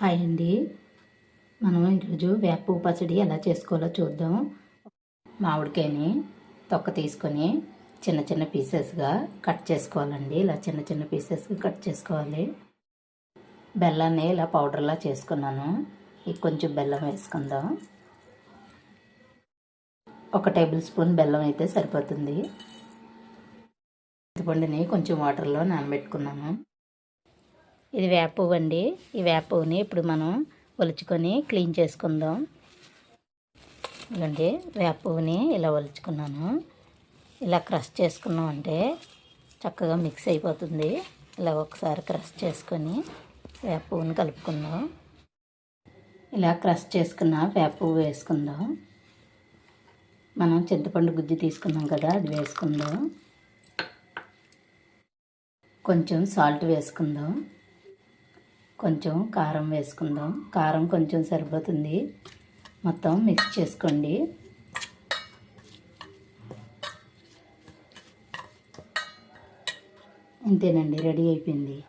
Hi అండి. మనం ఈరోజు వేప పువ్వు పచ్చడి ఎలా చేసుకోవాలో చూద్దాం. మామిడికాయని తొక్క తీసుకొని చిన్న చిన్న పీసెస్గా కట్ చేసుకోవాలండి. ఇలా చిన్న చిన్న పీసెస్గా కట్ చేసుకోవాలి. బెల్లాన్ని ఇలా పౌడర్లా చేసుకున్నాను. కొంచెం బెల్లం వేసుకుందాం. 1 టేబుల్ స్పూన్ బెల్లం అయితే సరిపోతుంది. చింతపండుని కొంచెం వాటర్లో నానబెట్టుకున్నాను. ఇది వేప పువ్వు అండి. ఈ వేప పువ్వుని ఇప్పుడు మనం ఒలుచుకొని క్లీన్ చేసుకుందాం. ఇదండి వేప పువ్వుని ఇలా ఒలుచుకున్నాను. ఇలా క్రష్ చేసుకున్నాం అంటే చక్కగా మిక్స్ అయిపోతుంది. ఇలా ఒకసారి క్రష్ చేసుకొని వేప పువ్వుని కలుపుకుందాం. ఇలా క్రష్ చేసుకున్న వేప పువ్వు వేసుకుందాం. మనం చింతపండు గుజ్జు తీసుకున్నాం కదా, అది వేసుకుందాం. కొంచెం సాల్ట్ వేసుకుందాం. కొంచెం కారం వేసుకుందాం. కారం కొంచెం సరిపోతుంది. మొత్తం మిక్స్ చేసుకోండి. ఇంతేనండి, రెడీ అయిపోయింది.